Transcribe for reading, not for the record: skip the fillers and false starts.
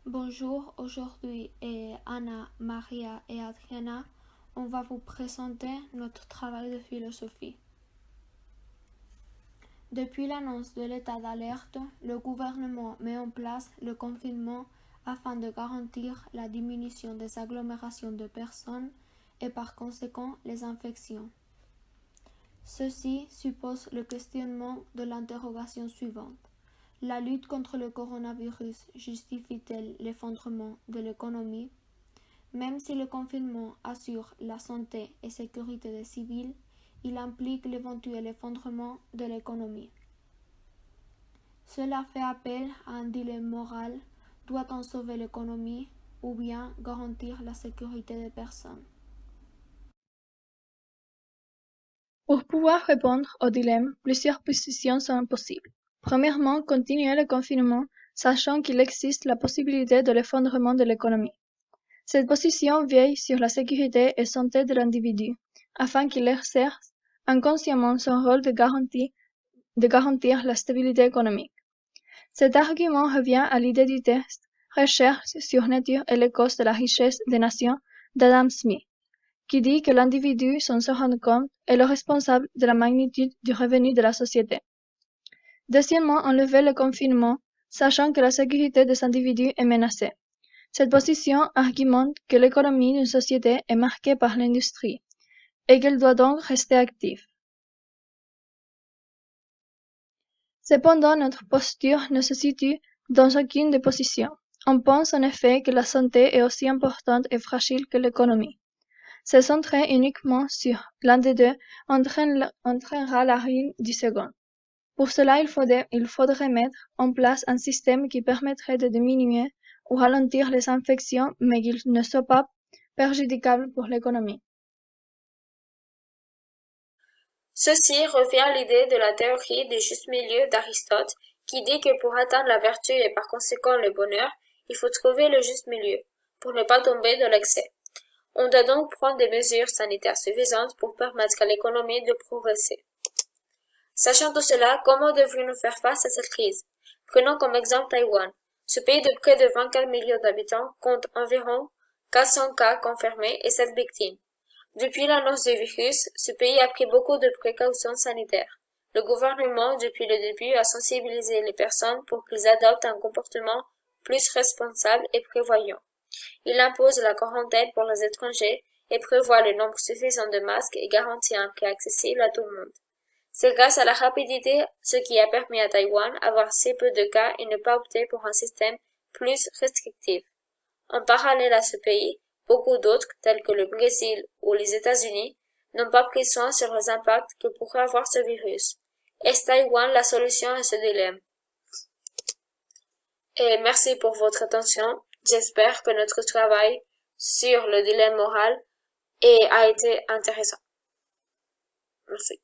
Bonjour, aujourd'hui Anna, Maria et Adriana, on va vous présenter notre travail de philosophie. Depuis l'annonce de l'état d'alerte, le gouvernement met en place le confinement afin de garantir la diminution des agglomérations de personnes et par conséquent les infections. Ceci suppose le questionnement de l'interrogation suivante. La lutte contre le coronavirus justifie-t-elle l'effondrement de l'économie? Même si le confinement assure la santé et sécurité des civils, il implique l'éventuel effondrement de l'économie. Cela fait appel à un dilemme moral. Doit-on sauver l'économie ou bien garantir la sécurité des personnes? Pour pouvoir répondre au dilemme, plusieurs positions sont possibles. Premièrement, continuer le confinement, sachant qu'il existe la possibilité de l'effondrement de l'économie. Cette position veille sur la sécurité et santé de l'individu, afin qu'il exerce inconsciemment son rôle de garantir la stabilité économique. Cet argument revient à l'idée du test Recherche sur nature et les causes de la richesse des nations d'Adam Smith, qui dit que l'individu, sans se rendre compte, est le responsable de la magnitude du revenu de la société. Deuxièmement, enlever le confinement, sachant que la sécurité des individus est menacée. Cette position argumente que l'économie d'une société est marquée par l'industrie et qu'elle doit donc rester active. Cependant, notre posture ne se situe dans aucune des positions. On pense en effet que la santé est aussi importante et fragile que l'économie. Se centrer uniquement sur l'un des deux entraînera la ruine du second. Pour cela, il faudrait mettre en place un système qui permettrait de diminuer ou ralentir les infections, mais qu'il ne soit pas préjudiciable pour l'économie. Ceci revient à l'idée de la théorie du juste milieu d'Aristote, qui dit que pour atteindre la vertu et par conséquent le bonheur, il faut trouver le juste milieu, pour ne pas tomber dans l'excès. On doit donc prendre des mesures sanitaires suffisantes pour permettre à l'économie de progresser. Sachant tout cela, comment devrions-nous faire face à cette crise? Prenons comme exemple Taïwan. Ce pays de près de 24 millions d'habitants compte environ 400 cas confirmés et 7 victimes. Depuis l'annonce du virus, ce pays a pris beaucoup de précautions sanitaires. Le gouvernement, depuis le début, a sensibilisé les personnes pour qu'ils adoptent un comportement plus responsable et prévoyant. Il impose la quarantaine pour les étrangers et prévoit le nombre suffisant de masques et garantit un prix accessible à tout le monde. C'est grâce à la rapidité ce qui a permis à Taïwan d'avoir si peu de cas et ne pas opter pour un système plus restrictif. En parallèle à ce pays, beaucoup d'autres, tels que le Brésil ou les États-Unis, n'ont pas pris soin sur les impacts que pourrait avoir ce virus. Est Taïwan la solution à ce dilemme? Et merci pour votre attention. J'espère que notre travail sur le dilemme moral a été intéressant. Merci.